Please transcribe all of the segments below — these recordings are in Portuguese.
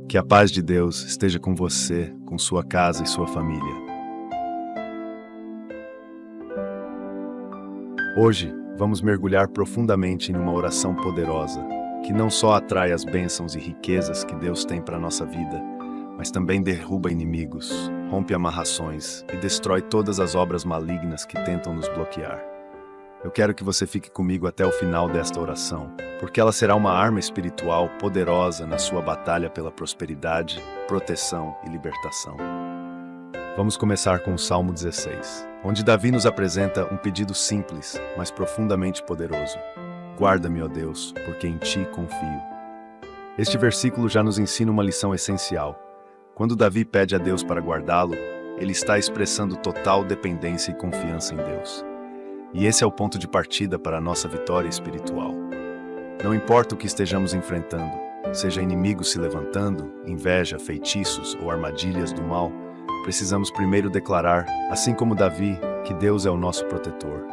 Que a paz de Deus esteja com você, com sua casa e sua família. Hoje, vamos mergulhar profundamente em uma oração poderosa, que não só atrai as bênçãos e riquezas que Deus tem para a nossa vida, mas também derruba inimigos, rompe amarrações e destrói todas as obras malignas que tentam nos bloquear. Eu quero que você fique comigo até o final desta oração, porque ela será uma arma espiritual poderosa na sua batalha pela prosperidade, proteção e libertação. Vamos começar com o Salmo 16, onde Davi nos apresenta um pedido simples, mas profundamente poderoso. Guarda-me, ó Deus, porque em ti confio. Este versículo já nos ensina uma lição essencial. Quando Davi pede a Deus para guardá-lo, ele está expressando total dependência e confiança em Deus. E esse é o ponto de partida para a nossa vitória espiritual. Não importa o que estejamos enfrentando, seja inimigos se levantando, inveja, feitiços ou armadilhas do mal, precisamos primeiro declarar, assim como Davi, que Deus é o nosso protetor.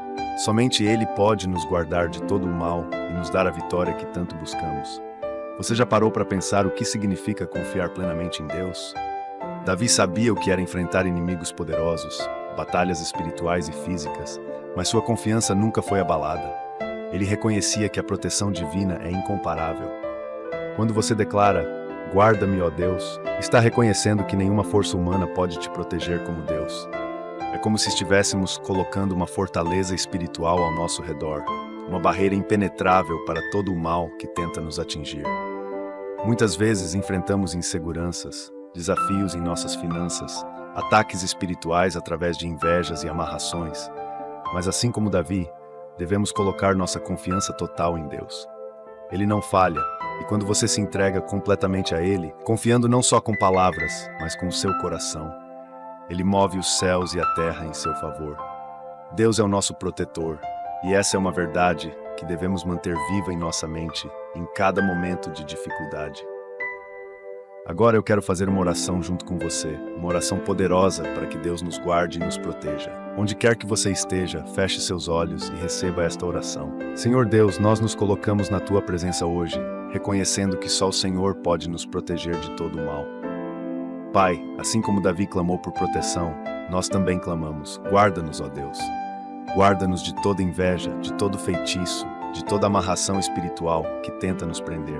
Somente Ele pode nos guardar de todo o mal e nos dar a vitória que tanto buscamos. Você já parou para pensar o que significa confiar plenamente em Deus? Davi sabia o que era enfrentar inimigos poderosos, batalhas espirituais e físicas, mas sua confiança nunca foi abalada. Ele reconhecia que a proteção divina é incomparável. Quando você declara, guarda-me, ó Deus, está reconhecendo que nenhuma força humana pode te proteger como Deus. É como se estivéssemos colocando uma fortaleza espiritual ao nosso redor, uma barreira impenetrável para todo o mal que tenta nos atingir. Muitas vezes enfrentamos inseguranças, desafios em nossas finanças, ataques espirituais através de invejas e amarrações. Mas assim como Davi, devemos colocar nossa confiança total em Deus. Ele não falha, e quando você se entrega completamente a Ele, confiando não só com palavras, mas com o seu coração, Ele move os céus e a terra em seu favor. Deus é o nosso protetor, e essa é uma verdade que devemos manter viva em nossa mente em cada momento de dificuldade. Agora eu quero fazer uma oração junto com você, uma oração poderosa para que Deus nos guarde e nos proteja. Onde quer que você esteja, feche seus olhos e receba esta oração. Senhor Deus, nós nos colocamos na Tua presença hoje, reconhecendo que só o Senhor pode nos proteger de todo o mal. Pai, assim como Davi clamou por proteção, nós também clamamos, guarda-nos, ó Deus. Guarda-nos de toda inveja, de todo feitiço, de toda amarração espiritual que tenta nos prender.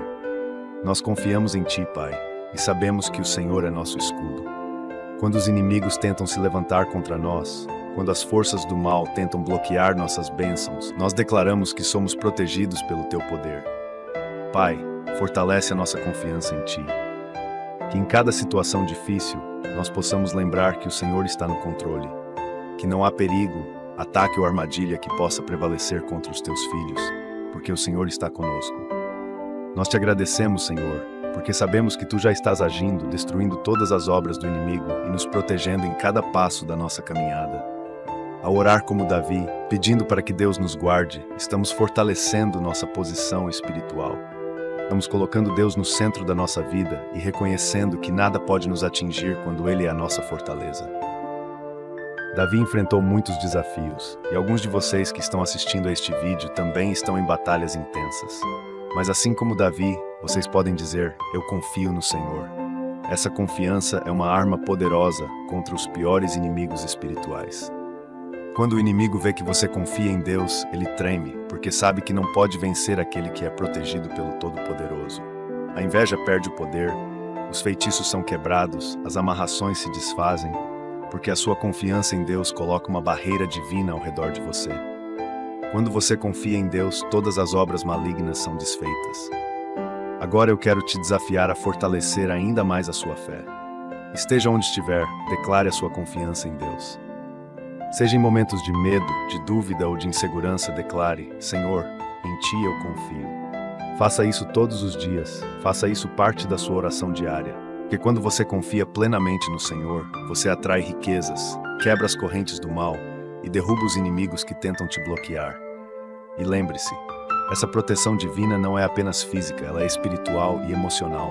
Nós confiamos em Ti, Pai, e sabemos que o Senhor é nosso escudo. Quando os inimigos tentam se levantar contra nós, quando as forças do mal tentam bloquear nossas bênçãos, nós declaramos que somos protegidos pelo Teu poder. Pai, fortalece a nossa confiança em Ti. Que em cada situação difícil, nós possamos lembrar que o Senhor está no controle, que não há perigo, ataque ou armadilha que possa prevalecer contra os Teus filhos, porque o Senhor está conosco. Nós Te agradecemos, Senhor, porque sabemos que Tu já estás agindo, destruindo todas as obras do inimigo e nos protegendo em cada passo da nossa caminhada. Ao orar como Davi, pedindo para que Deus nos guarde, estamos fortalecendo nossa posição espiritual. Estamos colocando Deus no centro da nossa vida e reconhecendo que nada pode nos atingir quando Ele é a nossa fortaleza. Davi enfrentou muitos desafios, e alguns de vocês que estão assistindo a este vídeo também estão em batalhas intensas. Mas assim como Davi, vocês podem dizer, eu confio no Senhor. Essa confiança é uma arma poderosa contra os piores inimigos espirituais. Quando o inimigo vê que você confia em Deus, ele treme, porque sabe que não pode vencer aquele que é protegido pelo Todo-Poderoso. A inveja perde o poder, os feitiços são quebrados, as amarrações se desfazem, porque a sua confiança em Deus coloca uma barreira divina ao redor de você. Quando você confia em Deus, todas as obras malignas são desfeitas. Agora eu quero te desafiar a fortalecer ainda mais a sua fé. Esteja onde estiver, declare a sua confiança em Deus. Seja em momentos de medo, de dúvida ou de insegurança, declare, Senhor, em Ti eu confio. Faça isso todos os dias, faça isso parte da sua oração diária. Porque quando você confia plenamente no Senhor, você atrai riquezas, quebra as correntes do mal e derruba os inimigos que tentam te bloquear. E lembre-se, essa proteção divina não é apenas física, ela é espiritual e emocional.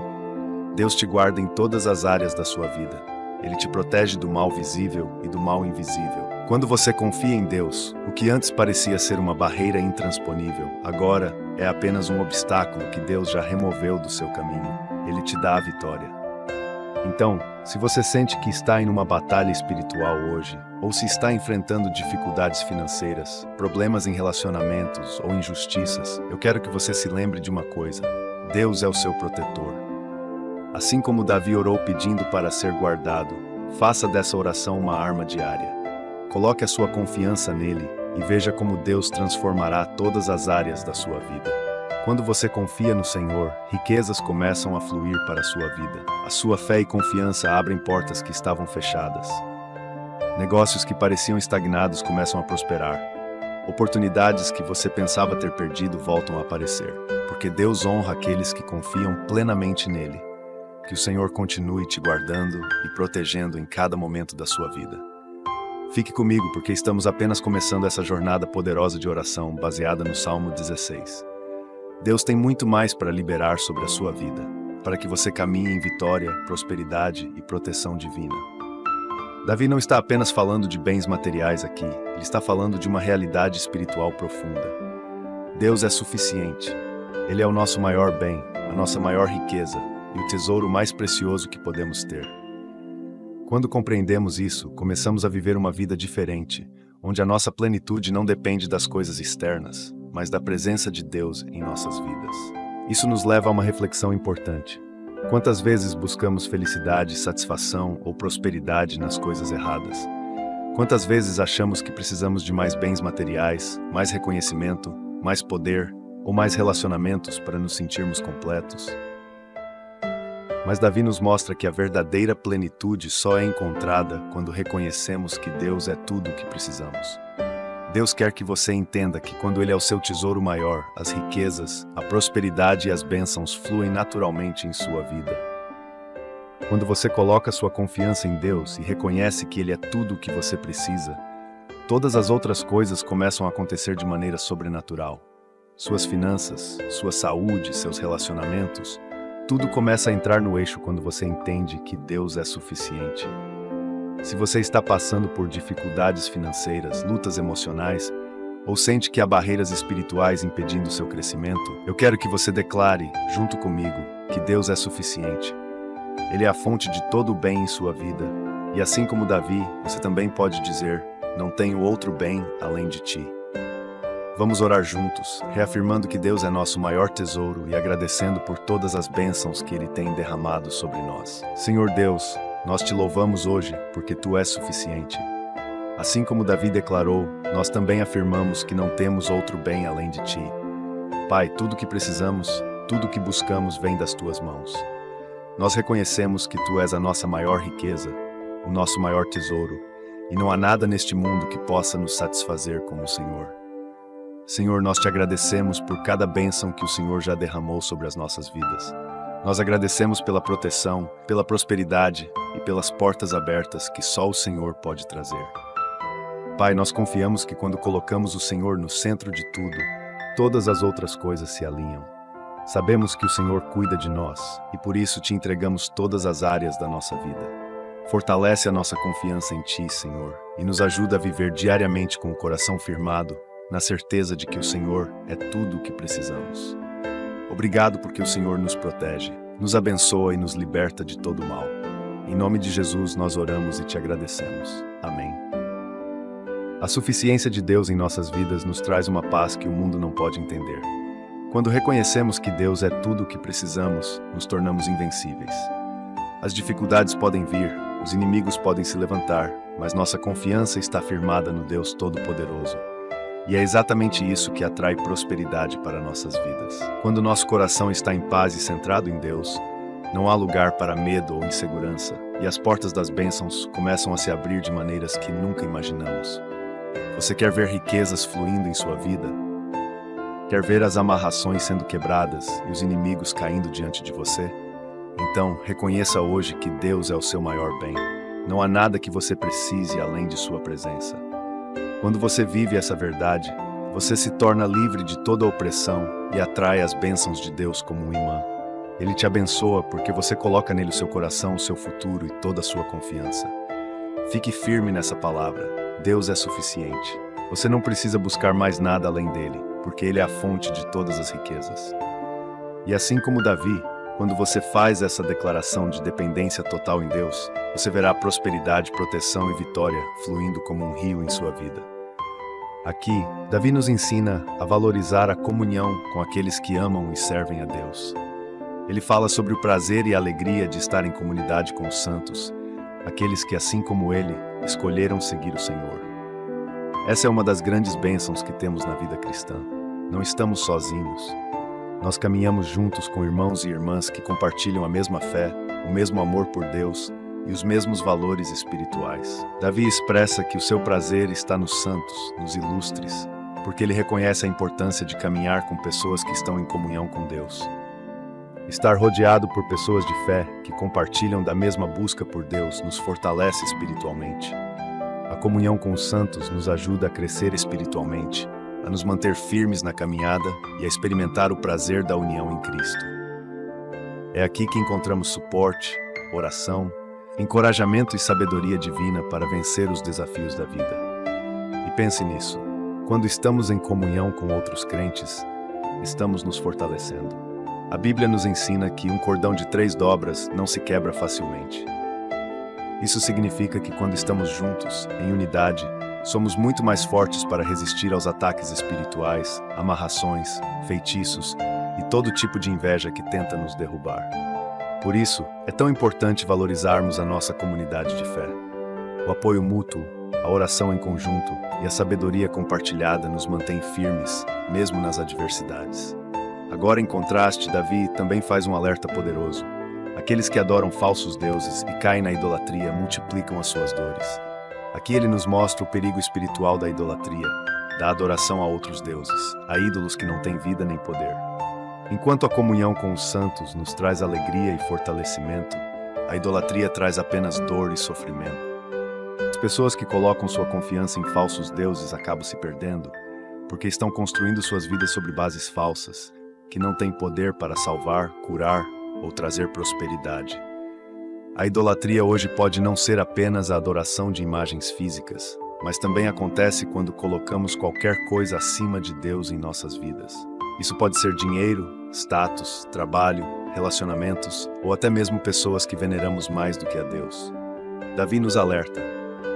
Deus te guarda em todas as áreas da sua vida. Ele te protege do mal visível e do mal invisível. Quando você confia em Deus, o que antes parecia ser uma barreira intransponível, agora é apenas um obstáculo que Deus já removeu do seu caminho. Ele te dá a vitória. Então, se você sente que está em uma batalha espiritual hoje, ou se está enfrentando dificuldades financeiras, problemas em relacionamentos ou injustiças, eu quero que você se lembre de uma coisa: Deus é o seu protetor. Assim como Davi orou pedindo para ser guardado, faça dessa oração uma arma diária. Coloque a sua confiança nele e veja como Deus transformará todas as áreas da sua vida. Quando você confia no Senhor, riquezas começam a fluir para a sua vida. A sua fé e confiança abrem portas que estavam fechadas. Negócios que pareciam estagnados começam a prosperar. Oportunidades que você pensava ter perdido voltam a aparecer, porque Deus honra aqueles que confiam plenamente nele. Que o Senhor continue te guardando e protegendo em cada momento da sua vida. Fique comigo, porque estamos apenas começando essa jornada poderosa de oração baseada no Salmo 16. Deus tem muito mais para liberar sobre a sua vida, para que você caminhe em vitória, prosperidade e proteção divina. Davi não está apenas falando de bens materiais aqui, ele está falando de uma realidade espiritual profunda. Deus é suficiente. Ele é o nosso maior bem, a nossa maior riqueza e o tesouro mais precioso que podemos ter. Quando compreendemos isso, começamos a viver uma vida diferente, onde a nossa plenitude não depende das coisas externas, mas da presença de Deus em nossas vidas. Isso nos leva a uma reflexão importante. Quantas vezes buscamos felicidade, satisfação ou prosperidade nas coisas erradas? Quantas vezes achamos que precisamos de mais bens materiais, mais reconhecimento, mais poder ou mais relacionamentos para nos sentirmos completos? Mas Davi nos mostra que a verdadeira plenitude só é encontrada quando reconhecemos que Deus é tudo o que precisamos. Deus quer que você entenda que quando Ele é o seu tesouro maior, as riquezas, a prosperidade e as bênçãos fluem naturalmente em sua vida. Quando você coloca sua confiança em Deus e reconhece que Ele é tudo o que você precisa, todas as outras coisas começam a acontecer de maneira sobrenatural. Suas finanças, sua saúde, seus relacionamentos, tudo começa a entrar no eixo quando você entende que Deus é suficiente. Se você está passando por dificuldades financeiras, lutas emocionais, ou sente que há barreiras espirituais impedindo seu crescimento, eu quero que você declare, junto comigo, que Deus é suficiente. Ele é a fonte de todo o bem em sua vida, e assim como Davi, você também pode dizer: não tenho outro bem além de ti. Vamos orar juntos, reafirmando que Deus é nosso maior tesouro e agradecendo por todas as bênçãos que Ele tem derramado sobre nós. Senhor Deus, nós te louvamos hoje porque Tu és suficiente. Assim como Davi declarou, nós também afirmamos que não temos outro bem além de Ti. Pai, tudo o que precisamos, tudo o que buscamos vem das Tuas mãos. Nós reconhecemos que Tu és a nossa maior riqueza, o nosso maior tesouro, e não há nada neste mundo que possa nos satisfazer como o Senhor. Senhor, nós te agradecemos por cada bênção que o Senhor já derramou sobre as nossas vidas. Nós agradecemos pela proteção, pela prosperidade e pelas portas abertas que só o Senhor pode trazer. Pai, nós confiamos que quando colocamos o Senhor no centro de tudo, todas as outras coisas se alinham. Sabemos que o Senhor cuida de nós e por isso te entregamos todas as áreas da nossa vida. Fortalece a nossa confiança em Ti, Senhor, e nos ajuda a viver diariamente com o coração firmado, na certeza de que o Senhor é tudo o que precisamos. Obrigado porque o Senhor nos protege, nos abençoa e nos liberta de todo o mal. Em nome de Jesus nós oramos e te agradecemos. Amém. A suficiência de Deus em nossas vidas nos traz uma paz que o mundo não pode entender. Quando reconhecemos que Deus é tudo o que precisamos, nos tornamos invencíveis. As dificuldades podem vir, os inimigos podem se levantar, mas nossa confiança está firmada no Deus Todo-Poderoso. E é exatamente isso que atrai prosperidade para nossas vidas. Quando nosso coração está em paz e centrado em Deus, não há lugar para medo ou insegurança, e as portas das bênçãos começam a se abrir de maneiras que nunca imaginamos. Você quer ver riquezas fluindo em sua vida? Quer ver as amarrações sendo quebradas e os inimigos caindo diante de você? Então, reconheça hoje que Deus é o seu maior bem. Não há nada que você precise além de sua presença. Quando você vive essa verdade, você se torna livre de toda opressão e atrai as bênçãos de Deus como um imã. Ele te abençoa porque você coloca nele o seu coração, o seu futuro e toda a sua confiança. Fique firme nessa palavra. Deus é suficiente. Você não precisa buscar mais nada além dele, porque ele é a fonte de todas as riquezas. E assim como Davi, Quando você faz essa declaração de dependência total em Deus, você verá prosperidade, proteção e vitória fluindo como um rio em sua vida. Aqui, Davi nos ensina a valorizar a comunhão com aqueles que amam e servem a Deus. Ele fala sobre o prazer e a alegria de estar em comunidade com os santos, aqueles que, assim como ele, escolheram seguir o Senhor. Essa é uma das grandes bênçãos que temos na vida cristã. Não estamos sozinhos. Nós caminhamos juntos com irmãos e irmãs que compartilham a mesma fé, o mesmo amor por Deus e os mesmos valores espirituais. Davi expressa que o seu prazer está nos santos, nos ilustres, porque ele reconhece a importância de caminhar com pessoas que estão em comunhão com Deus. Estar rodeado por pessoas de fé que compartilham da mesma busca por Deus nos fortalece espiritualmente. A comunhão com os santos nos ajuda a crescer espiritualmente, a nos manter firmes na caminhada e a experimentar o prazer da união em Cristo. É aqui que encontramos suporte, oração, encorajamento e sabedoria divina para vencer os desafios da vida. E pense nisso, quando estamos em comunhão com outros crentes, estamos nos fortalecendo. A Bíblia nos ensina que um cordão de 3 dobras não se quebra facilmente. Isso significa que quando estamos juntos, em unidade, somos muito mais fortes para resistir aos ataques espirituais, amarrações, feitiços e todo tipo de inveja que tenta nos derrubar. Por isso, é tão importante valorizarmos a nossa comunidade de fé. O apoio mútuo, a oração em conjunto e a sabedoria compartilhada nos mantém firmes, mesmo nas adversidades. Agora, em contraste, Davi também faz um alerta poderoso. Aqueles que adoram falsos deuses e caem na idolatria multiplicam as suas dores. Aqui ele nos mostra o perigo espiritual da idolatria, da adoração a outros deuses, a ídolos que não têm vida nem poder. Enquanto a comunhão com os santos nos traz alegria e fortalecimento, a idolatria traz apenas dor e sofrimento. As pessoas que colocam sua confiança em falsos deuses acabam se perdendo, porque estão construindo suas vidas sobre bases falsas, que não têm poder para salvar, curar ou trazer prosperidade. A idolatria hoje pode não ser apenas a adoração de imagens físicas, mas também acontece quando colocamos qualquer coisa acima de Deus em nossas vidas. Isso pode ser dinheiro, status, trabalho, relacionamentos ou até mesmo pessoas que veneramos mais do que a Deus. Davi nos alerta: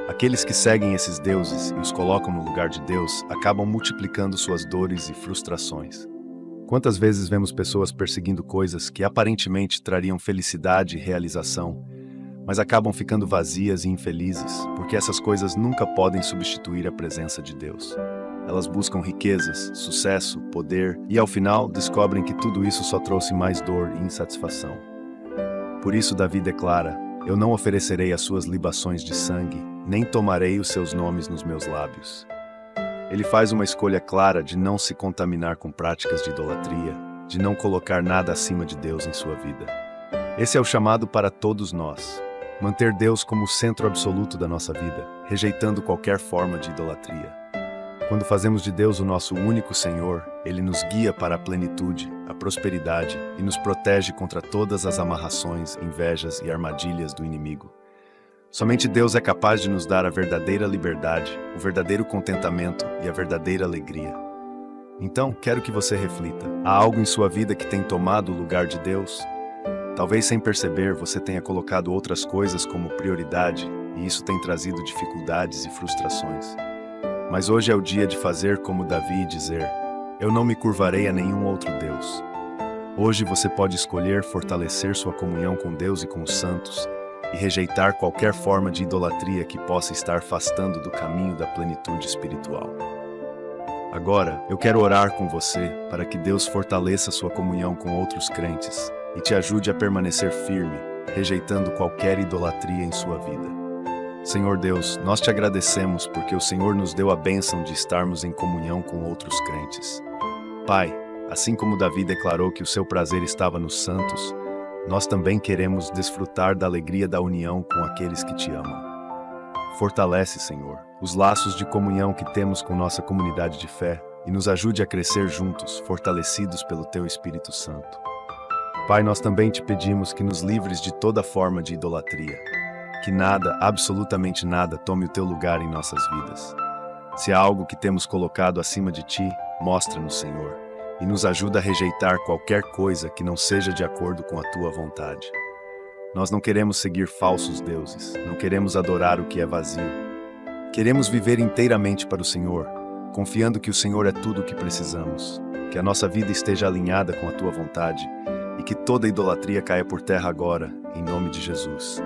aqueles que seguem esses deuses e os colocam no lugar de Deus acabam multiplicando suas dores e frustrações. Quantas vezes vemos pessoas perseguindo coisas que aparentemente trariam felicidade e realização, mas acabam ficando vazias e infelizes, porque essas coisas nunca podem substituir a presença de Deus. Elas buscam riquezas, sucesso, poder e, ao final, descobrem que tudo isso só trouxe mais dor e insatisfação. Por isso, Davi declara: eu não oferecerei as suas libações de sangue, nem tomarei os seus nomes nos meus lábios. Ele faz uma escolha clara de não se contaminar com práticas de idolatria, de não colocar nada acima de Deus em sua vida. Esse é o chamado para todos nós: manter Deus como o centro absoluto da nossa vida, rejeitando qualquer forma de idolatria. Quando fazemos de Deus o nosso único Senhor, Ele nos guia para a plenitude, a prosperidade e nos protege contra todas as amarrações, invejas e armadilhas do inimigo. Somente Deus é capaz de nos dar a verdadeira liberdade, o verdadeiro contentamento e a verdadeira alegria. Então, quero que você reflita: há algo em sua vida que tem tomado o lugar de Deus? Talvez sem perceber você tenha colocado outras coisas como prioridade e isso tem trazido dificuldades e frustrações. Mas hoje é o dia de fazer como Davi e dizer: eu não me curvarei a nenhum outro Deus. Hoje você pode escolher fortalecer sua comunhão com Deus e com os santos, e rejeitar qualquer forma de idolatria que possa estar afastando do caminho da plenitude espiritual. Agora, eu quero orar com você para que Deus fortaleça sua comunhão com outros crentes e te ajude a permanecer firme, rejeitando qualquer idolatria em sua vida. Senhor Deus, nós te agradecemos porque o Senhor nos deu a bênção de estarmos em comunhão com outros crentes. Pai, assim como Davi declarou que o seu prazer estava nos santos, nós também queremos desfrutar da alegria da união com aqueles que te amam. Fortalece, Senhor, os laços de comunhão que temos com nossa comunidade de fé e nos ajude a crescer juntos, fortalecidos pelo Teu Espírito Santo. Pai, nós também te pedimos que nos livres de toda forma de idolatria, que nada, absolutamente nada, tome o Teu lugar em nossas vidas. Se há algo que temos colocado acima de Ti, mostra-nos, Senhor, e nos ajuda a rejeitar qualquer coisa que não seja de acordo com a tua vontade. Nós não queremos seguir falsos deuses, não queremos adorar o que é vazio. Queremos viver inteiramente para o Senhor, confiando que o Senhor é tudo o que precisamos, que a nossa vida esteja alinhada com a tua vontade e que toda idolatria caia por terra agora, em nome de Jesus.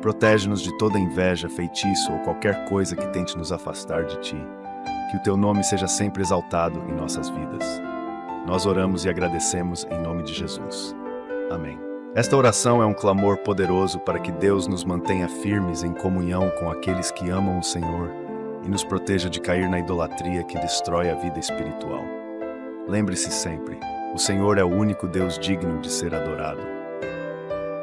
Protege-nos de toda inveja, feitiço ou qualquer coisa que tente nos afastar de ti. Que o teu nome seja sempre exaltado em nossas vidas. Nós oramos e agradecemos em nome de Jesus. Amém. Esta oração é um clamor poderoso para que Deus nos mantenha firmes em comunhão com aqueles que amam o Senhor e nos proteja de cair na idolatria que destrói a vida espiritual. Lembre-se sempre, o Senhor é o único Deus digno de ser adorado.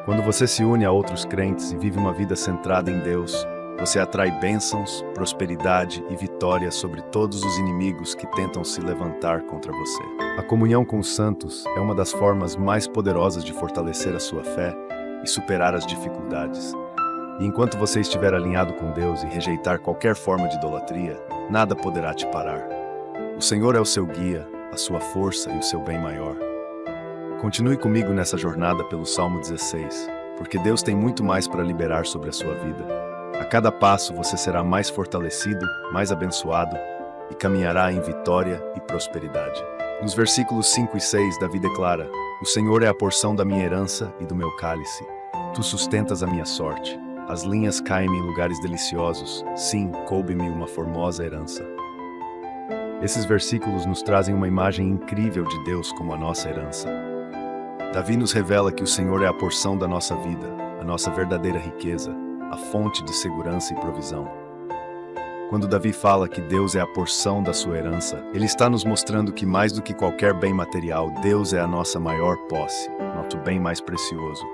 Quando você se une a outros crentes e vive uma vida centrada em Deus, você atrai bênçãos, prosperidade e vitória sobre todos os inimigos que tentam se levantar contra você. A comunhão com os santos é uma das formas mais poderosas de fortalecer a sua fé e superar as dificuldades. E enquanto você estiver alinhado com Deus e rejeitar qualquer forma de idolatria, nada poderá te parar. O Senhor é o seu guia, a sua força e o seu bem maior. Continue comigo nessa jornada pelo Salmo 16, porque Deus tem muito mais para liberar sobre a sua vida. A cada passo você será mais fortalecido, mais abençoado e caminhará em vitória e prosperidade. Nos versículos 5 e 6, Davi declara: O Senhor é a porção da minha herança e do meu cálice. Tu sustentas a minha sorte. As linhas caem-me em lugares deliciosos. Sim, coube-me uma formosa herança. Esses versículos nos trazem uma imagem incrível de Deus como a nossa herança. Davi nos revela que o Senhor é a porção da nossa vida, a nossa verdadeira riqueza, a fonte de segurança e provisão. Quando Davi fala que Deus é a porção da sua herança, ele está nos mostrando que mais do que qualquer bem material, Deus é a nossa maior posse, nosso bem mais precioso.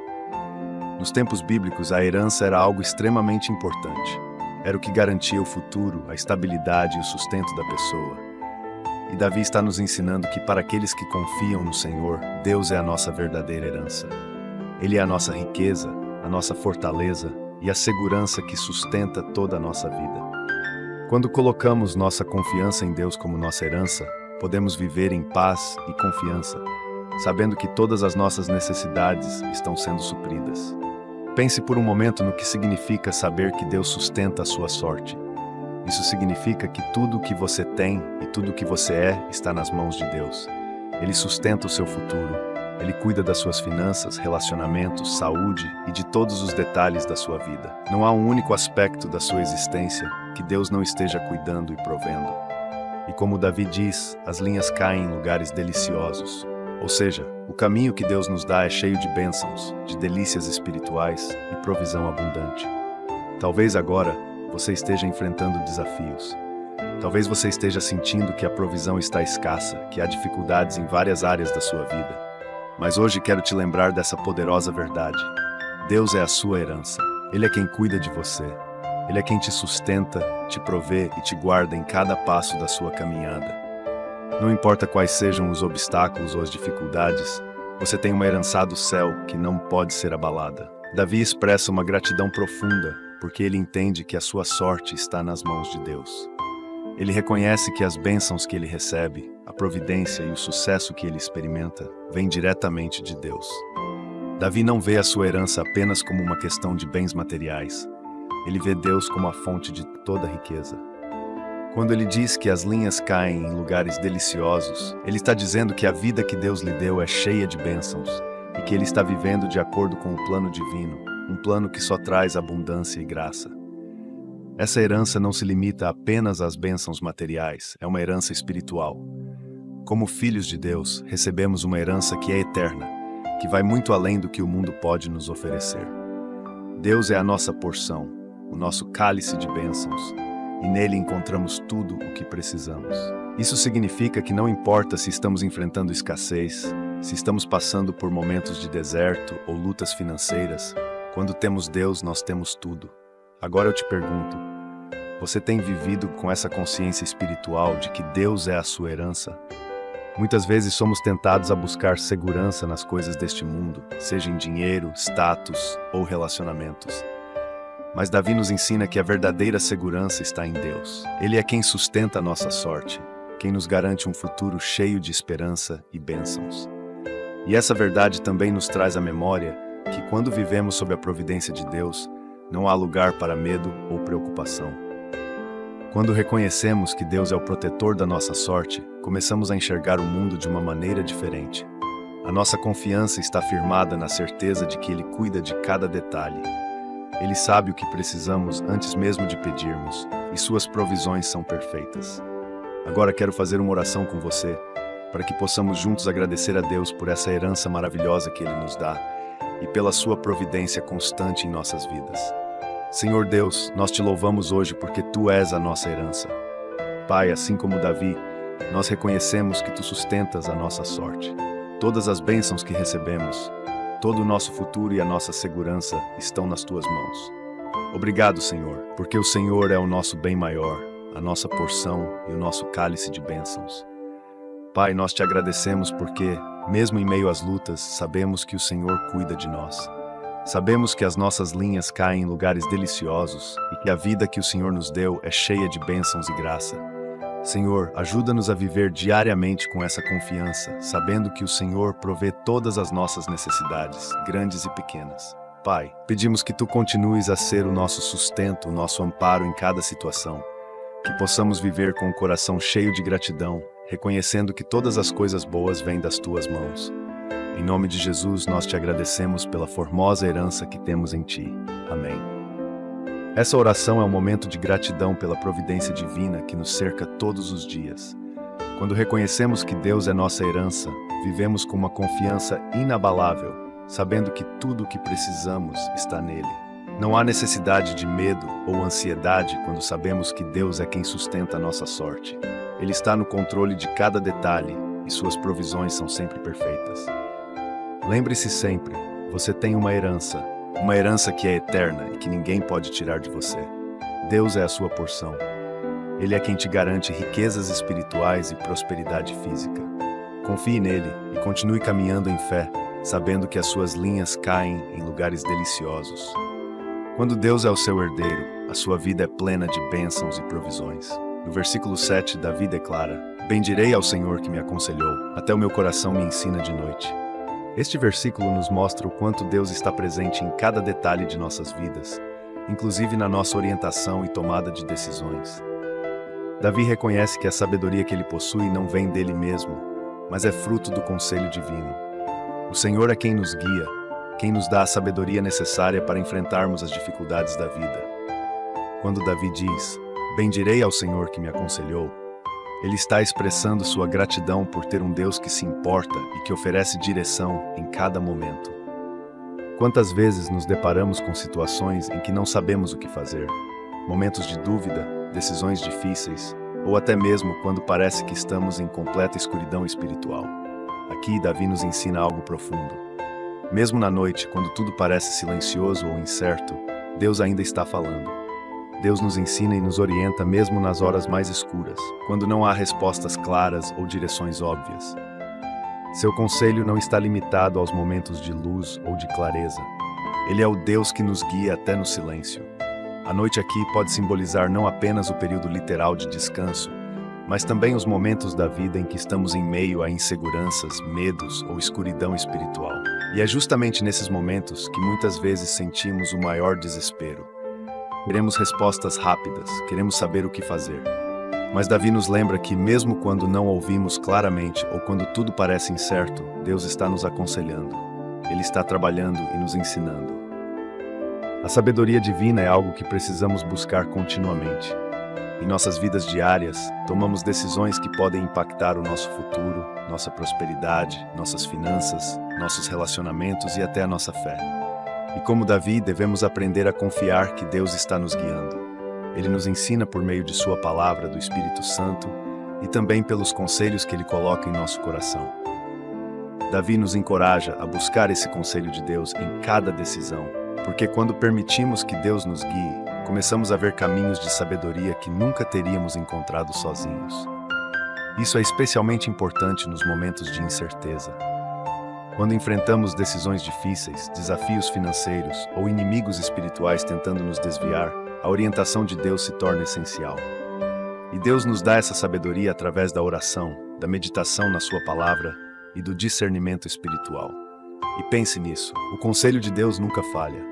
Nos tempos bíblicos, a herança era algo extremamente importante. Era o que garantia o futuro, a estabilidade e o sustento da pessoa. E Davi está nos ensinando que para aqueles que confiam no Senhor, Deus é a nossa verdadeira herança. Ele é a nossa riqueza, a nossa fortaleza e a segurança que sustenta toda a nossa vida. Quando colocamos nossa confiança em Deus como nossa herança, podemos viver em paz e confiança, sabendo que todas as nossas necessidades estão sendo supridas. Pense por um momento no que significa saber que Deus sustenta a sua sorte. Isso significa que tudo o que você tem e tudo o que você é está nas mãos de Deus. Ele sustenta o seu futuro, Ele cuida das suas finanças, relacionamentos, saúde e de todos os detalhes da sua vida. Não há um único aspecto da sua existência que Deus não esteja cuidando e provendo. E como Davi diz, as linhas caem em lugares deliciosos. Ou seja, o caminho que Deus nos dá é cheio de bênçãos, de delícias espirituais e provisão abundante. Talvez agora você esteja enfrentando desafios. Talvez você esteja sentindo que a provisão está escassa, que há dificuldades em várias áreas da sua vida. Mas hoje quero te lembrar dessa poderosa verdade. Deus é a sua herança. Ele é quem cuida de você. Ele é quem te sustenta, te provê e te guarda em cada passo da sua caminhada. Não importa quais sejam os obstáculos ou as dificuldades, você tem uma herança do céu que não pode ser abalada. Davi expressa uma gratidão profunda, porque ele entende que a sua sorte está nas mãos de Deus. Ele reconhece que as bênçãos que ele recebe, a providência e o sucesso que ele experimenta, vêm diretamente de Deus. Davi não vê a sua herança apenas como uma questão de bens materiais. Ele vê Deus como a fonte de toda a riqueza. Quando ele diz que as linhas caem em lugares deliciosos, ele está dizendo que a vida que Deus lhe deu é cheia de bênçãos e que ele está vivendo de acordo com o plano divino, um plano que só traz abundância e graça. Essa herança não se limita apenas às bênçãos materiais, é uma herança espiritual. Como filhos de Deus, recebemos uma herança que é eterna, que vai muito além do que o mundo pode nos oferecer. Deus é a nossa porção, o nosso cálice de bênçãos, e nele encontramos tudo o que precisamos. Isso significa que não importa se estamos enfrentando escassez, se estamos passando por momentos de deserto ou lutas financeiras, quando temos Deus, nós temos tudo. Agora eu te pergunto, você tem vivido com essa consciência espiritual de que Deus é a sua herança? Muitas vezes somos tentados a buscar segurança nas coisas deste mundo, seja em dinheiro, status ou relacionamentos. Mas Davi nos ensina que a verdadeira segurança está em Deus. Ele é quem sustenta a nossa sorte, quem nos garante um futuro cheio de esperança e bênçãos. E essa verdade também nos traz à memória que quando vivemos sob a providência de Deus, não há lugar para medo ou preocupação. Quando reconhecemos que Deus é o protetor da nossa sorte, começamos a enxergar o mundo de uma maneira diferente. A nossa confiança está firmada na certeza de que Ele cuida de cada detalhe. Ele sabe o que precisamos antes mesmo de pedirmos, e suas provisões são perfeitas. Agora quero fazer uma oração com você, para que possamos juntos agradecer a Deus por essa herança maravilhosa que Ele nos dá e pela sua providência constante em nossas vidas. Senhor Deus, nós te louvamos hoje porque Tu és a nossa herança. Pai, assim como Davi, nós reconhecemos que Tu sustentas a nossa sorte. Todas as bênçãos que recebemos, todo o nosso futuro e a nossa segurança estão nas Tuas mãos. Obrigado, Senhor, porque o Senhor é o nosso bem maior, a nossa porção e o nosso cálice de bênçãos. Pai, nós te agradecemos porque, mesmo em meio às lutas, sabemos que o Senhor cuida de nós. Sabemos que as nossas linhas caem em lugares deliciosos e que a vida que o Senhor nos deu é cheia de bênçãos e graça. Senhor, ajuda-nos a viver diariamente com essa confiança, sabendo que o Senhor provê todas as nossas necessidades, grandes e pequenas. Pai, pedimos que Tu continues a ser o nosso sustento, o nosso amparo em cada situação. Que possamos viver com o coração cheio de gratidão, reconhecendo que todas as coisas boas vêm das Tuas mãos. Em nome de Jesus, nós te agradecemos pela formosa herança que temos em Ti. Amém. Essa oração é um momento de gratidão pela providência divina que nos cerca todos os dias. Quando reconhecemos que Deus é nossa herança, vivemos com uma confiança inabalável, sabendo que tudo o que precisamos está nele. Não há necessidade de medo ou ansiedade quando sabemos que Deus é quem sustenta a nossa sorte. Ele está no controle de cada detalhe e suas provisões são sempre perfeitas. Lembre-se sempre, você tem uma herança que é eterna e que ninguém pode tirar de você. Deus é a sua porção. Ele é quem te garante riquezas espirituais e prosperidade física. Confie nele e continue caminhando em fé, sabendo que as suas linhas caem em lugares deliciosos. Quando Deus é o seu herdeiro, a sua vida é plena de bênçãos e provisões. No versículo 7, Davi declara: "Bendirei ao Senhor que me aconselhou, até o meu coração me ensina de noite." Este versículo nos mostra o quanto Deus está presente em cada detalhe de nossas vidas, inclusive na nossa orientação e tomada de decisões. Davi reconhece que a sabedoria que ele possui não vem dele mesmo, mas é fruto do conselho divino. O Senhor é quem nos guia, quem nos dá a sabedoria necessária para enfrentarmos as dificuldades da vida. Quando Davi diz: "Bendirei ao Senhor que me aconselhou", ele está expressando sua gratidão por ter um Deus que se importa e que oferece direção em cada momento. Quantas vezes nos deparamos com situações em que não sabemos o que fazer? Momentos de dúvida, decisões difíceis, ou até mesmo quando parece que estamos em completa escuridão espiritual. Aqui, Davi nos ensina algo profundo. Mesmo na noite, quando tudo parece silencioso ou incerto, Deus ainda está falando. Deus nos ensina e nos orienta mesmo nas horas mais escuras, quando não há respostas claras ou direções óbvias. Seu conselho não está limitado aos momentos de luz ou de clareza. Ele é o Deus que nos guia até no silêncio. A noite aqui pode simbolizar não apenas o período literal de descanso, mas também os momentos da vida em que estamos em meio a inseguranças, medos ou escuridão espiritual. E é justamente nesses momentos que muitas vezes sentimos o maior desespero. Queremos respostas rápidas, queremos saber o que fazer. Mas Davi nos lembra que mesmo quando não ouvimos claramente ou quando tudo parece incerto, Deus está nos aconselhando. Ele está trabalhando e nos ensinando. A sabedoria divina é algo que precisamos buscar continuamente. Em nossas vidas diárias, tomamos decisões que podem impactar o nosso futuro, nossa prosperidade, nossas finanças, nossos relacionamentos e até a nossa fé. E como Davi, devemos aprender a confiar que Deus está nos guiando. Ele nos ensina por meio de sua palavra, do Espírito Santo, e também pelos conselhos que Ele coloca em nosso coração. Davi nos encoraja a buscar esse conselho de Deus em cada decisão, porque quando permitimos que Deus nos guie, começamos a ver caminhos de sabedoria que nunca teríamos encontrado sozinhos. Isso é especialmente importante nos momentos de incerteza. Quando enfrentamos decisões difíceis, desafios financeiros ou inimigos espirituais tentando nos desviar, a orientação de Deus se torna essencial. E Deus nos dá essa sabedoria através da oração, da meditação na sua palavra e do discernimento espiritual. E pense nisso, o conselho de Deus nunca falha.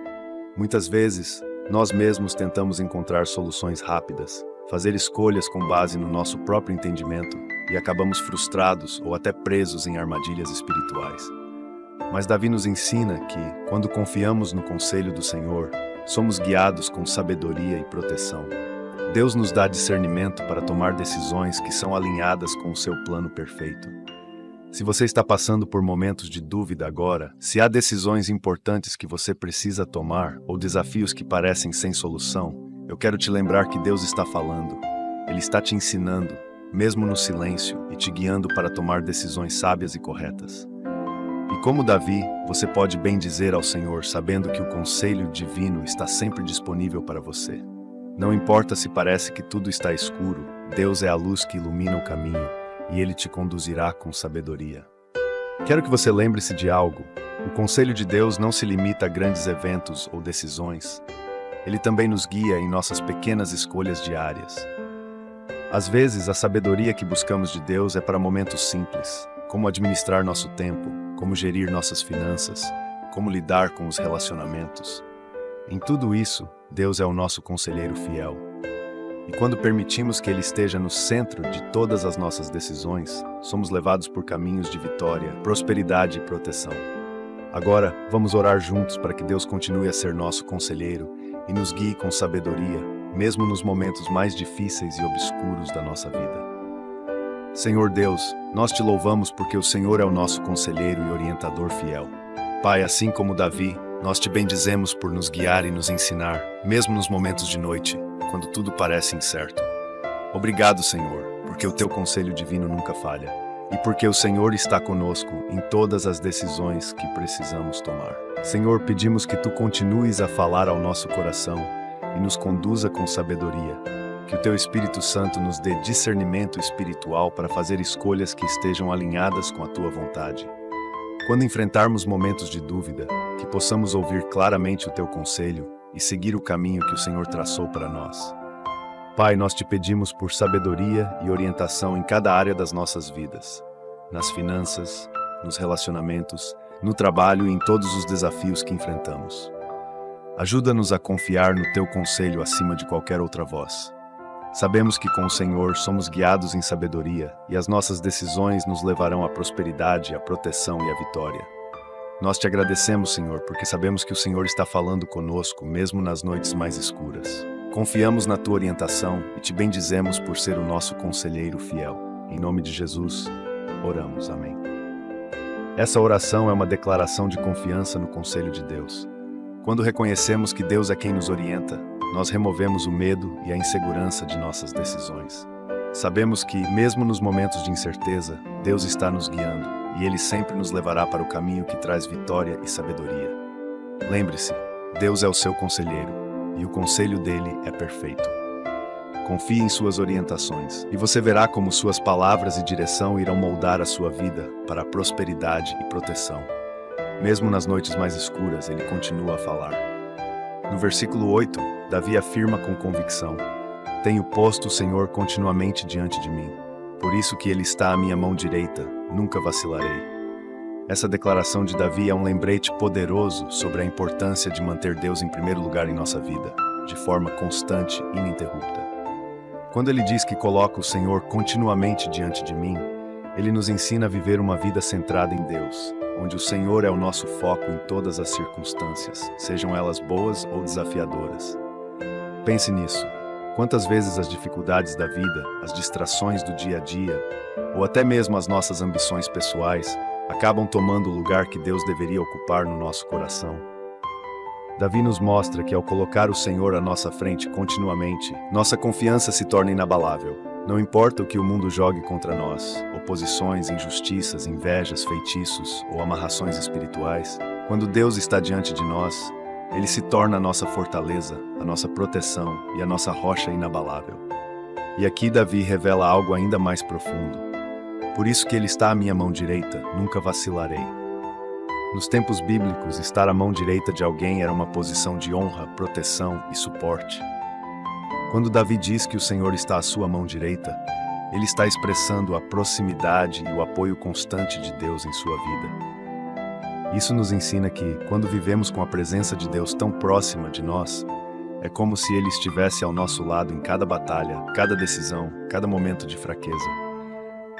Muitas vezes, nós mesmos tentamos encontrar soluções rápidas, fazer escolhas com base no nosso próprio entendimento e acabamos frustrados ou até presos em armadilhas espirituais. Mas Davi nos ensina que, quando confiamos no conselho do Senhor, somos guiados com sabedoria e proteção. Deus nos dá discernimento para tomar decisões que são alinhadas com o seu plano perfeito. Se você está passando por momentos de dúvida agora, se há decisões importantes que você precisa tomar ou desafios que parecem sem solução, eu quero te lembrar que Deus está falando. Ele está te ensinando, mesmo no silêncio, e te guiando para tomar decisões sábias e corretas. E como Davi, você pode bem dizer ao Senhor, sabendo que o conselho divino está sempre disponível para você. Não importa se parece que tudo está escuro, Deus é a luz que ilumina o caminho, e Ele te conduzirá com sabedoria. Quero que você lembre-se de algo. O conselho de Deus não se limita a grandes eventos ou decisões. Ele também nos guia em nossas pequenas escolhas diárias. Às vezes, a sabedoria que buscamos de Deus é para momentos simples, como administrar nosso tempo, como gerir nossas finanças, como lidar com os relacionamentos. Em tudo isso, Deus é o nosso conselheiro fiel. E quando permitimos que Ele esteja no centro de todas as nossas decisões, somos levados por caminhos de vitória, prosperidade e proteção. Agora, vamos orar juntos para que Deus continue a ser nosso conselheiro e nos guie com sabedoria, mesmo nos momentos mais difíceis e obscuros da nossa vida. Senhor Deus, nós te louvamos porque o Senhor é o nosso conselheiro e orientador fiel. Pai, assim como Davi, nós te bendizemos por nos guiar e nos ensinar, mesmo nos momentos de noite, quando tudo parece incerto. Obrigado, Senhor, porque o teu conselho divino nunca falha, e porque o Senhor está conosco em todas as decisões que precisamos tomar. Senhor, pedimos que tu continues a falar ao nosso coração e nos conduza com sabedoria, que o teu Espírito Santo nos dê discernimento espiritual para fazer escolhas que estejam alinhadas com a tua vontade. Quando enfrentarmos momentos de dúvida, que possamos ouvir claramente o teu conselho e seguir o caminho que o Senhor traçou para nós. Pai, nós te pedimos por sabedoria e orientação em cada área das nossas vidas, nas finanças, nos relacionamentos, no trabalho e em todos os desafios que enfrentamos. Ajuda-nos a confiar no teu conselho acima de qualquer outra voz. Sabemos que com o Senhor somos guiados em sabedoria e as nossas decisões nos levarão à prosperidade, à proteção e à vitória. Nós te agradecemos, Senhor, porque sabemos que o Senhor está falando conosco, mesmo nas noites mais escuras. Confiamos na tua orientação e te bendizemos por ser o nosso conselheiro fiel. Em nome de Jesus, oramos. Amém. Essa oração é uma declaração de confiança no conselho de Deus. Quando reconhecemos que Deus é quem nos orienta, nós removemos o medo e a insegurança de nossas decisões. Sabemos que, mesmo nos momentos de incerteza, Deus está nos guiando e Ele sempre nos levará para o caminho que traz vitória e sabedoria. Lembre-se, Deus é o seu conselheiro e o conselho dele é perfeito. Confie em suas orientações e você verá como suas palavras e direção irão moldar a sua vida para a prosperidade e proteção. Mesmo nas noites mais escuras, Ele continua a falar. No versículo 8, Davi afirma com convicção: Tenho posto o Senhor continuamente diante de mim. Por isso que Ele está à minha mão direita, nunca vacilarei. Essa declaração de Davi é um lembrete poderoso sobre a importância de manter Deus em primeiro lugar em nossa vida, de forma constante e ininterrupta. Quando ele diz que coloca o Senhor continuamente diante de mim, ele nos ensina a viver uma vida centrada em Deus, onde o Senhor é o nosso foco em todas as circunstâncias, sejam elas boas ou desafiadoras. Pense nisso. Quantas vezes as dificuldades da vida, as distrações do dia a dia, ou até mesmo as nossas ambições pessoais, acabam tomando o lugar que Deus deveria ocupar no nosso coração? Davi nos mostra que ao colocar o Senhor à nossa frente continuamente, nossa confiança se torna inabalável. Não importa o que o mundo jogue contra nós, oposições, injustiças, invejas, feitiços ou amarrações espirituais, quando Deus está diante de nós, Ele se torna a nossa fortaleza, a nossa proteção e a nossa rocha inabalável. E aqui Davi revela algo ainda mais profundo. Por isso que Ele está à minha mão direita, nunca vacilarei. Nos tempos bíblicos, estar à mão direita de alguém era uma posição de honra, proteção e suporte. Quando Davi diz que o Senhor está à sua mão direita, ele está expressando a proximidade e o apoio constante de Deus em sua vida. Isso nos ensina que, quando vivemos com a presença de Deus tão próxima de nós, é como se Ele estivesse ao nosso lado em cada batalha, cada decisão, cada momento de fraqueza.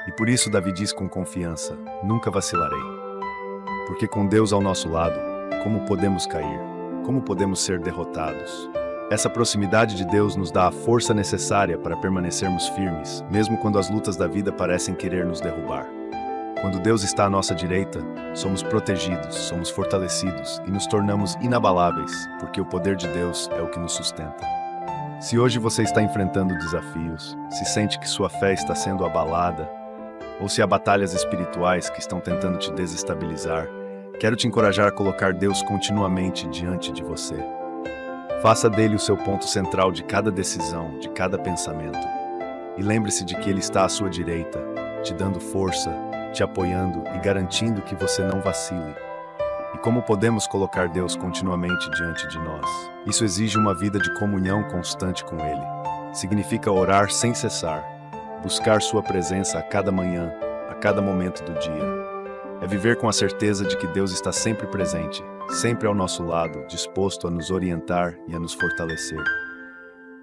E por isso Davi diz com confiança: nunca vacilarei. Porque com Deus ao nosso lado, como podemos cair? Como podemos ser derrotados? Essa proximidade de Deus nos dá a força necessária para permanecermos firmes, mesmo quando as lutas da vida parecem querer nos derrubar. Quando Deus está à nossa direita, somos protegidos, somos fortalecidos e nos tornamos inabaláveis, porque o poder de Deus é o que nos sustenta. Se hoje você está enfrentando desafios, se sente que sua fé está sendo abalada, ou se há batalhas espirituais que estão tentando te desestabilizar, quero te encorajar a colocar Deus continuamente diante de você. Faça dele o seu ponto central de cada decisão, de cada pensamento. E lembre-se de que ele está à sua direita, te dando força, te apoiando e garantindo que você não vacile. E como podemos colocar Deus continuamente diante de nós? Isso exige uma vida de comunhão constante com Ele. Significa orar sem cessar, buscar sua presença a cada manhã, a cada momento do dia. É viver com a certeza de que Deus está sempre presente, sempre ao nosso lado, disposto a nos orientar e a nos fortalecer.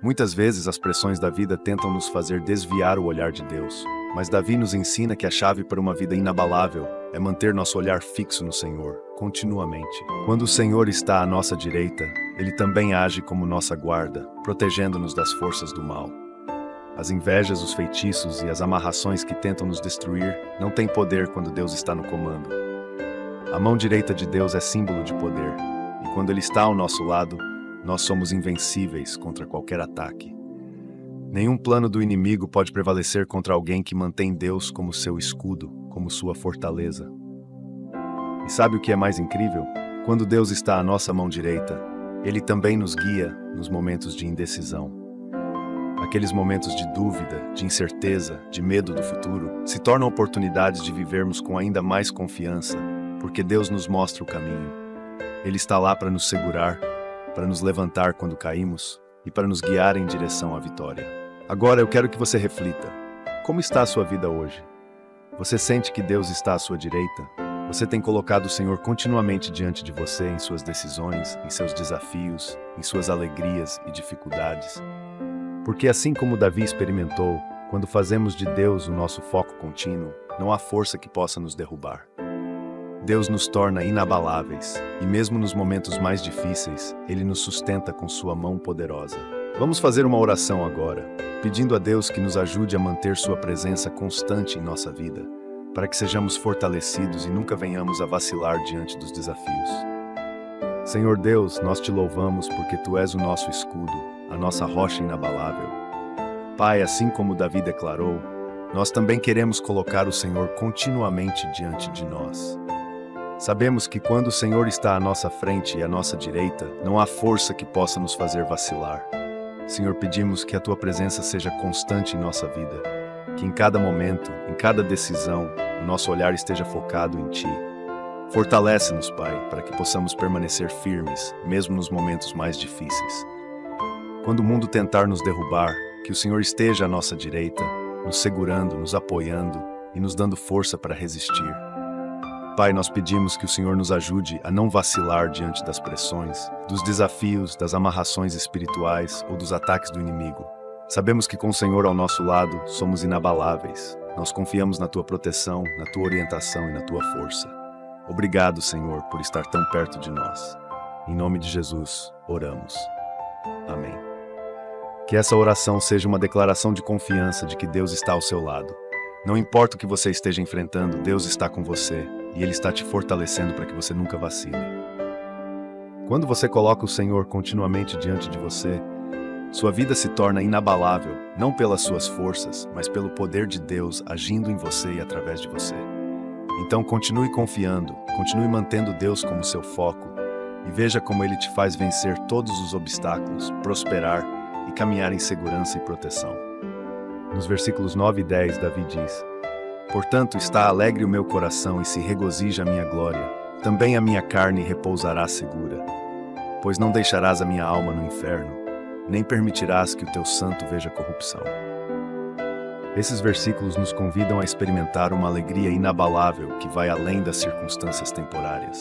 Muitas vezes as pressões da vida tentam nos fazer desviar o olhar de Deus, mas Davi nos ensina que a chave para uma vida inabalável é manter nosso olhar fixo no Senhor, continuamente. Quando o Senhor está à nossa direita, Ele também age como nossa guarda, protegendo-nos das forças do mal. As invejas, os feitiços e as amarrações que tentam nos destruir não têm poder quando Deus está no comando. A mão direita de Deus é símbolo de poder, e quando Ele está ao nosso lado, nós somos invencíveis contra qualquer ataque. Nenhum plano do inimigo pode prevalecer contra alguém que mantém Deus como seu escudo, como sua fortaleza. E sabe o que é mais incrível? Quando Deus está à nossa mão direita, Ele também nos guia nos momentos de indecisão. Aqueles momentos de dúvida, de incerteza, de medo do futuro, se tornam oportunidades de vivermos com ainda mais confiança, porque Deus nos mostra o caminho. Ele está lá para nos segurar, para nos levantar quando caímos e para nos guiar em direção à vitória. Agora eu quero que você reflita. Como está a sua vida hoje? Você sente que Deus está à sua direita? Você tem colocado o Senhor continuamente diante de você em suas decisões, em seus desafios, em suas alegrias e dificuldades? Porque assim como Davi experimentou, quando fazemos de Deus o nosso foco contínuo, não há força que possa nos derrubar. Deus nos torna inabaláveis, e mesmo nos momentos mais difíceis, Ele nos sustenta com sua mão poderosa. Vamos fazer uma oração agora, pedindo a Deus que nos ajude a manter sua presença constante em nossa vida, para que sejamos fortalecidos e nunca venhamos a vacilar diante dos desafios. Senhor Deus, nós te louvamos porque Tu és o nosso escudo, a nossa rocha inabalável. Pai, assim como Davi declarou, nós também queremos colocar o Senhor continuamente diante de nós. Sabemos que quando o Senhor está à nossa frente e à nossa direita, não há força que possa nos fazer vacilar. Senhor, pedimos que a Tua presença seja constante em nossa vida, que em cada momento, em cada decisão, o nosso olhar esteja focado em Ti. Fortalece-nos, Pai, para que possamos permanecer firmes, mesmo nos momentos mais difíceis. Quando o mundo tentar nos derrubar, que o Senhor esteja à nossa direita, nos segurando, nos apoiando e nos dando força para resistir. Pai, nós pedimos que o Senhor nos ajude a não vacilar diante das pressões, dos desafios, das amarrações espirituais ou dos ataques do inimigo. Sabemos que com o Senhor ao nosso lado somos inabaláveis. Nós confiamos na Tua proteção, na Tua orientação e na Tua força. Obrigado, Senhor, por estar tão perto de nós. Em nome de Jesus, oramos. Amém. Que essa oração seja uma declaração de confiança de que Deus está ao seu lado. Não importa o que você esteja enfrentando, Deus está com você e Ele está te fortalecendo para que você nunca vacile. Quando você coloca o Senhor continuamente diante de você, sua vida se torna inabalável, não pelas suas forças, mas pelo poder de Deus agindo em você e através de você. Então continue confiando, continue mantendo Deus como seu foco e veja como Ele te faz vencer todos os obstáculos, prosperar e caminhar em segurança e proteção. Nos versículos 9 e 10, Davi diz: Portanto, está alegre o meu coração e se regozija a minha glória. Também a minha carne repousará segura. Pois não deixarás a minha alma no inferno, nem permitirás que o teu santo veja corrupção. Esses versículos nos convidam a experimentar uma alegria inabalável que vai além das circunstâncias temporárias.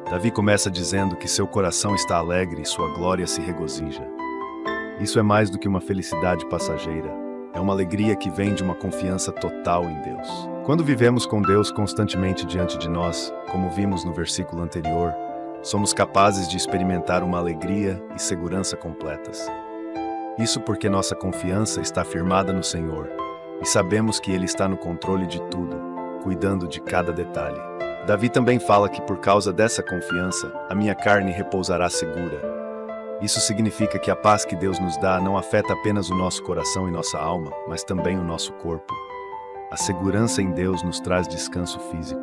Davi começa dizendo que seu coração está alegre e sua glória se regozija. Isso é mais do que uma felicidade passageira. É uma alegria que vem de uma confiança total em Deus. Quando vivemos com Deus constantemente diante de nós, como vimos no versículo anterior, somos capazes de experimentar uma alegria e segurança completas. Isso porque nossa confiança está firmada no Senhor e sabemos que Ele está no controle de tudo, cuidando de cada detalhe. Davi também fala que por causa dessa confiança, a minha carne repousará segura. Isso significa que a paz que Deus nos dá não afeta apenas o nosso coração e nossa alma, mas também o nosso corpo. A segurança em Deus nos traz descanso físico.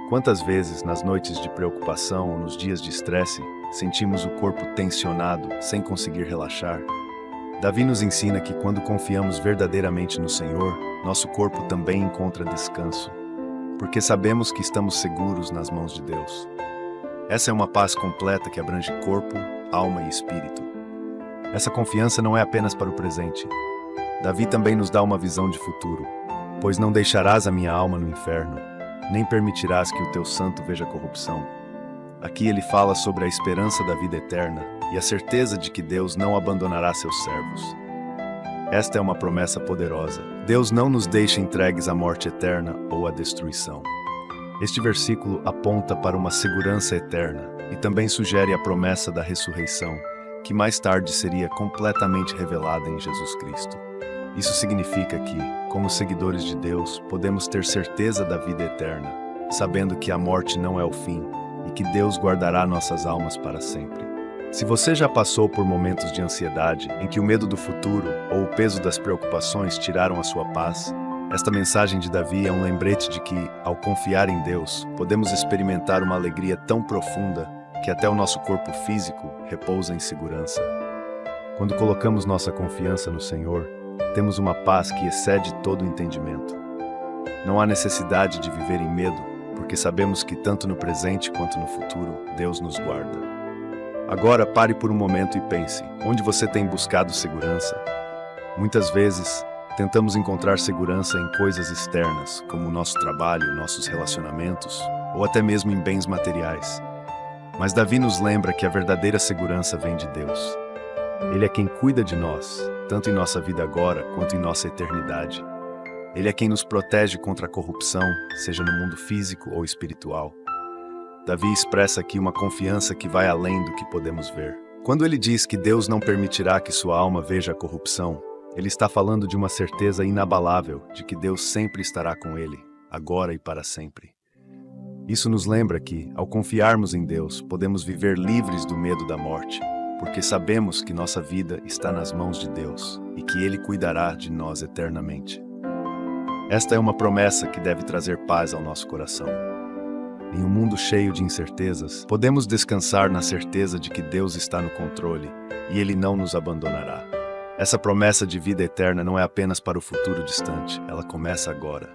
Quantas vezes, nas noites de preocupação ou nos dias de estresse, sentimos o corpo tensionado, sem conseguir relaxar? Davi nos ensina que quando confiamos verdadeiramente no Senhor, nosso corpo também encontra descanso, porque sabemos que estamos seguros nas mãos de Deus. Essa é uma paz completa que abrange corpo, alma e espírito. Essa confiança não é apenas para o presente. Davi também nos dá uma visão de futuro. Pois não deixarás a minha alma no inferno, nem permitirás que o teu santo veja corrupção. Aqui ele fala sobre a esperança da vida eterna e a certeza de que Deus não abandonará seus servos. Esta é uma promessa poderosa. Deus não nos deixa entregues à morte eterna ou à destruição. Este versículo aponta para uma segurança eterna e também sugere a promessa da ressurreição, que mais tarde seria completamente revelada em Jesus Cristo. Isso significa que, como seguidores de Deus, podemos ter certeza da vida eterna, sabendo que a morte não é o fim e que Deus guardará nossas almas para sempre. Se você já passou por momentos de ansiedade em que o medo do futuro ou o peso das preocupações tiraram a sua paz, esta mensagem de Davi é um lembrete de que, ao confiar em Deus, podemos experimentar uma alegria tão profunda que até o nosso corpo físico repousa em segurança. Quando colocamos nossa confiança no Senhor, temos uma paz que excede todo o entendimento. Não há necessidade de viver em medo, porque sabemos que tanto no presente quanto no futuro, Deus nos guarda. Agora pare por um momento e pense, onde você tem buscado segurança? Muitas vezes, tentamos encontrar segurança em coisas externas, como o nosso trabalho, nossos relacionamentos, ou até mesmo em bens materiais. Mas Davi nos lembra que a verdadeira segurança vem de Deus. Ele é quem cuida de nós, tanto em nossa vida agora quanto em nossa eternidade. Ele é quem nos protege contra a corrupção, seja no mundo físico ou espiritual. Davi expressa aqui uma confiança que vai além do que podemos ver. Quando ele diz que Deus não permitirá que sua alma veja a corrupção, ele está falando de uma certeza inabalável de que Deus sempre estará com ele, agora e para sempre. Isso nos lembra que, ao confiarmos em Deus, podemos viver livres do medo da morte, porque sabemos que nossa vida está nas mãos de Deus e que Ele cuidará de nós eternamente. Esta é uma promessa que deve trazer paz ao nosso coração. Em um mundo cheio de incertezas, podemos descansar na certeza de que Deus está no controle e Ele não nos abandonará. Essa promessa de vida eterna não é apenas para o futuro distante, ela começa agora.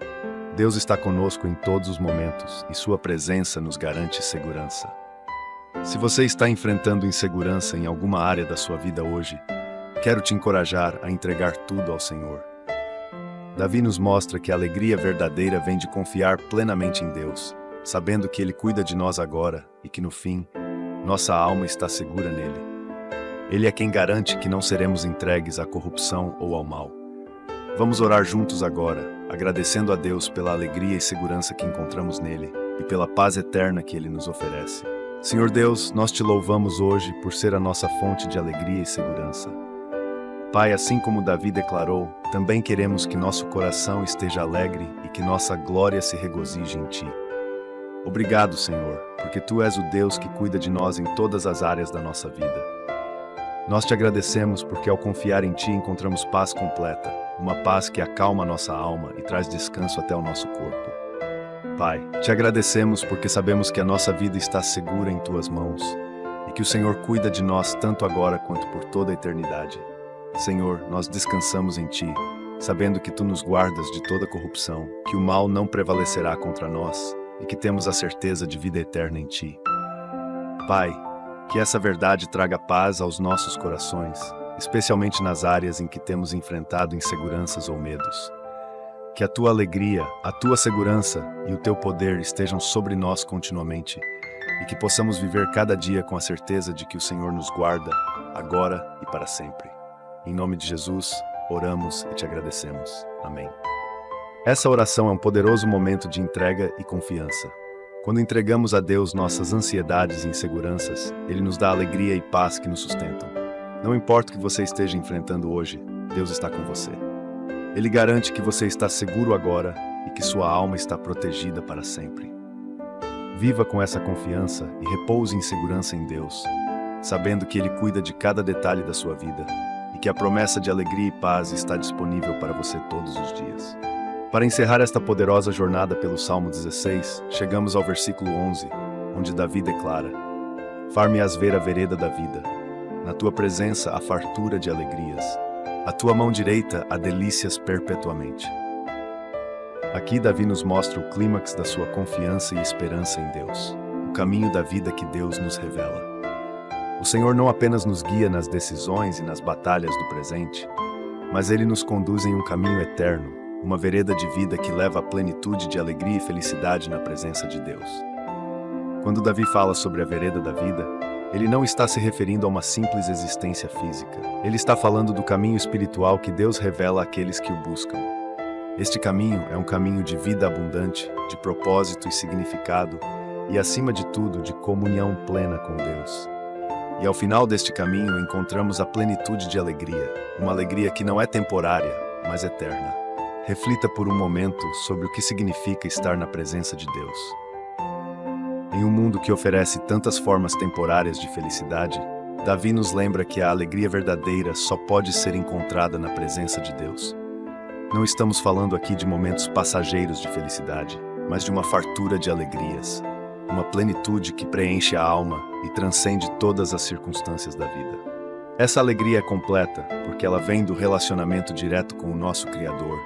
Deus está conosco em todos os momentos e Sua presença nos garante segurança. Se você está enfrentando insegurança em alguma área da sua vida hoje, quero te encorajar a entregar tudo ao Senhor. Davi nos mostra que a alegria verdadeira vem de confiar plenamente em Deus, sabendo que Ele cuida de nós agora e que no fim, nossa alma está segura nele. Ele é quem garante que não seremos entregues à corrupção ou ao mal. Vamos orar juntos agora, agradecendo a Deus pela alegria e segurança que encontramos nele e pela paz eterna que Ele nos oferece. Senhor Deus, nós te louvamos hoje por ser a nossa fonte de alegria e segurança. Pai, assim como Davi declarou, também queremos que nosso coração esteja alegre e que nossa glória se regozije em Ti. Obrigado, Senhor, porque Tu és o Deus que cuida de nós em todas as áreas da nossa vida. Nós te agradecemos porque ao confiar em Ti encontramos paz completa, uma paz que acalma nossa alma e traz descanso até o nosso corpo. Pai, te agradecemos porque sabemos que a nossa vida está segura em Tuas mãos e que o Senhor cuida de nós tanto agora quanto por toda a eternidade. Senhor, nós descansamos em Ti, sabendo que Tu nos guardas de toda corrupção, que o mal não prevalecerá contra nós e que temos a certeza de vida eterna em Ti. Pai, que essa verdade traga paz aos nossos corações especialmente nas áreas em que temos enfrentado inseguranças ou medos. Que a tua alegria, a tua segurança e o teu poder estejam sobre nós continuamente e que possamos viver cada dia com a certeza de que o Senhor nos guarda, agora e para sempre. Em nome de Jesus, oramos e te agradecemos. Amém. Essa oração é um poderoso momento de entrega e confiança. Quando entregamos a Deus nossas ansiedades e inseguranças, Ele nos dá alegria e paz que nos sustentam. Não importa o que você esteja enfrentando hoje, Deus está com você. Ele garante que você está seguro agora e que sua alma está protegida para sempre. Viva com essa confiança e repouse em segurança em Deus, sabendo que Ele cuida de cada detalhe da sua vida e que a promessa de alegria e paz está disponível para você todos os dias. Para encerrar esta poderosa jornada pelo Salmo 16, chegamos ao versículo 11, onde Davi declara: Far-me-ás ver a vereda da vida. Na tua presença há fartura de alegrias. A tua mão direita há delícias perpetuamente. Aqui Davi nos mostra o clímax da sua confiança e esperança em Deus, o caminho da vida que Deus nos revela. O Senhor não apenas nos guia nas decisões e nas batalhas do presente, mas Ele nos conduz em um caminho eterno, uma vereda de vida que leva à plenitude de alegria e felicidade na presença de Deus. Quando Davi fala sobre a vereda da vida, ele não está se referindo a uma simples existência física. Ele está falando do caminho espiritual que Deus revela àqueles que o buscam. Este caminho é um caminho de vida abundante, de propósito e significado, e acima de tudo, de comunhão plena com Deus. E ao final deste caminho encontramos a plenitude de alegria, uma alegria que não é temporária, mas eterna. Reflita por um momento sobre o que significa estar na presença de Deus. Em um mundo que oferece tantas formas temporárias de felicidade, Davi nos lembra que a alegria verdadeira só pode ser encontrada na presença de Deus. Não estamos falando aqui de momentos passageiros de felicidade, mas de uma fartura de alegrias, uma plenitude que preenche a alma e transcende todas as circunstâncias da vida. Essa alegria é completa porque ela vem do relacionamento direto com o nosso Criador,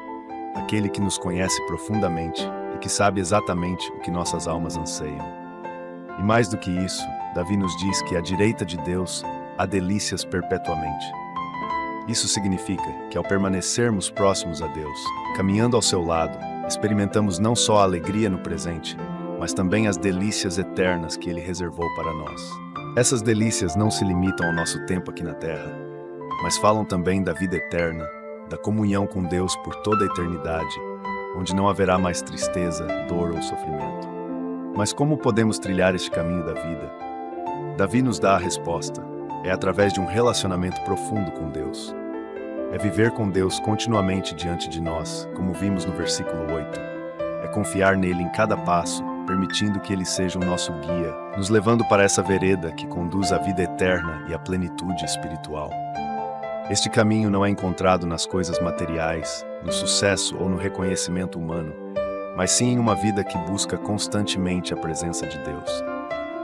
aquele que nos conhece profundamente e que sabe exatamente o que nossas almas anseiam. E mais do que isso, Davi nos diz que à direita de Deus há delícias perpetuamente. Isso significa que ao permanecermos próximos a Deus, caminhando ao seu lado, experimentamos não só a alegria no presente, mas também as delícias eternas que Ele reservou para nós. Essas delícias não se limitam ao nosso tempo aqui na Terra, mas falam também da vida eterna, da comunhão com Deus por toda a eternidade, onde não haverá mais tristeza, dor ou sofrimento. Mas como podemos trilhar este caminho da vida? Davi nos dá a resposta. É através de um relacionamento profundo com Deus. É viver com Deus continuamente diante de nós, como vimos no versículo 8. É confiar nele em cada passo, permitindo que ele seja o nosso guia, nos levando para essa vereda que conduz à vida eterna e à plenitude espiritual. Este caminho não é encontrado nas coisas materiais, no sucesso ou no reconhecimento humano, mas sim em uma vida que busca constantemente a presença de Deus.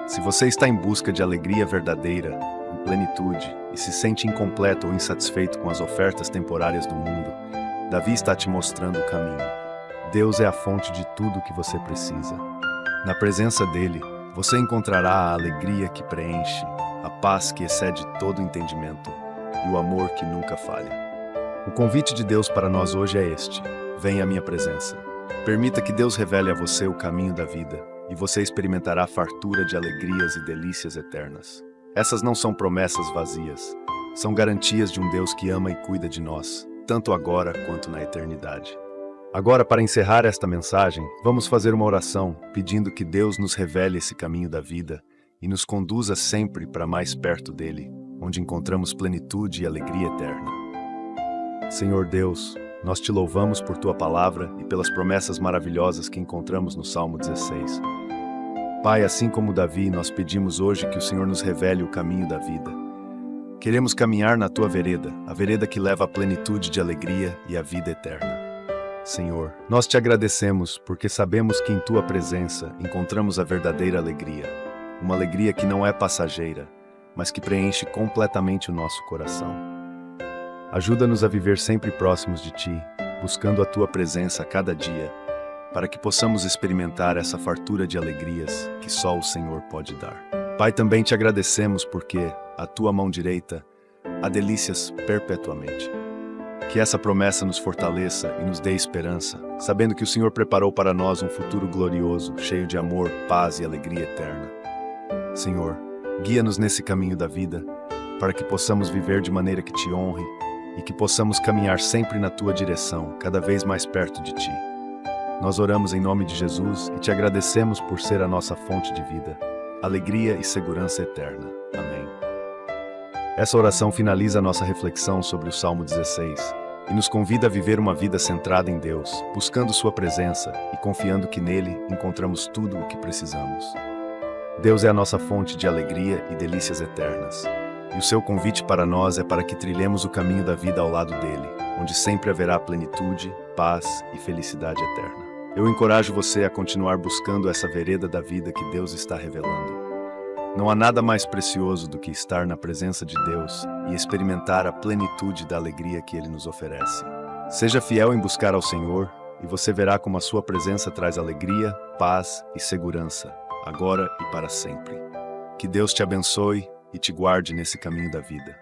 Se você está em busca de alegria verdadeira, em plenitude, e se sente incompleto ou insatisfeito com as ofertas temporárias do mundo, Davi está te mostrando o caminho. Deus é a fonte de tudo o que você precisa. Na presença dele, você encontrará a alegria que preenche, a paz que excede todo entendimento e o amor que nunca falha. O convite de Deus para nós hoje é este: venha à minha presença. Permita que Deus revele a você o caminho da vida, e você experimentará fartura de alegrias e delícias eternas. Essas não são promessas vazias, são garantias de um Deus que ama e cuida de nós, tanto agora quanto na eternidade. Agora, para encerrar esta mensagem, vamos fazer uma oração pedindo que Deus nos revele esse caminho da vida e nos conduza sempre para mais perto dele, onde encontramos plenitude e alegria eterna. Senhor Deus, nós te louvamos por tua palavra e pelas promessas maravilhosas que encontramos no Salmo 16. Pai, assim como Davi, nós pedimos hoje que o Senhor nos revele o caminho da vida. Queremos caminhar na tua vereda, a vereda que leva à plenitude de alegria e à vida eterna. Senhor, nós te agradecemos porque sabemos que em tua presença encontramos a verdadeira alegria, uma alegria que não é passageira, mas que preenche completamente o nosso coração. Ajuda-nos a viver sempre próximos de ti, buscando a tua presença a cada dia, para que possamos experimentar essa fartura de alegrias que só o Senhor pode dar. Pai, também te agradecemos porque, à tua mão direita, há delícias perpetuamente. Que essa promessa nos fortaleça e nos dê esperança, sabendo que o Senhor preparou para nós um futuro glorioso, cheio de amor, paz e alegria eterna. Senhor, guia-nos nesse caminho da vida, para que possamos viver de maneira que te honre e que possamos caminhar sempre na tua direção, cada vez mais perto de ti. Nós oramos em nome de Jesus e te agradecemos por ser a nossa fonte de vida, alegria e segurança eterna. Amém. Essa oração finaliza a nossa reflexão sobre o Salmo 16 e nos convida a viver uma vida centrada em Deus, buscando sua presença e confiando que nele encontramos tudo o que precisamos. Deus é a nossa fonte de alegria e delícias eternas, e o seu convite para nós é para que trilhemos o caminho da vida ao lado dele, onde sempre haverá plenitude, paz e felicidade eterna. Eu encorajo você a continuar buscando essa vereda da vida que Deus está revelando. Não há nada mais precioso do que estar na presença de Deus e experimentar a plenitude da alegria que Ele nos oferece. Seja fiel em buscar ao Senhor e você verá como a sua presença traz alegria, paz e segurança, agora e para sempre. Que Deus te abençoe e te guarde nesse caminho da vida.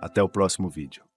Até o próximo vídeo.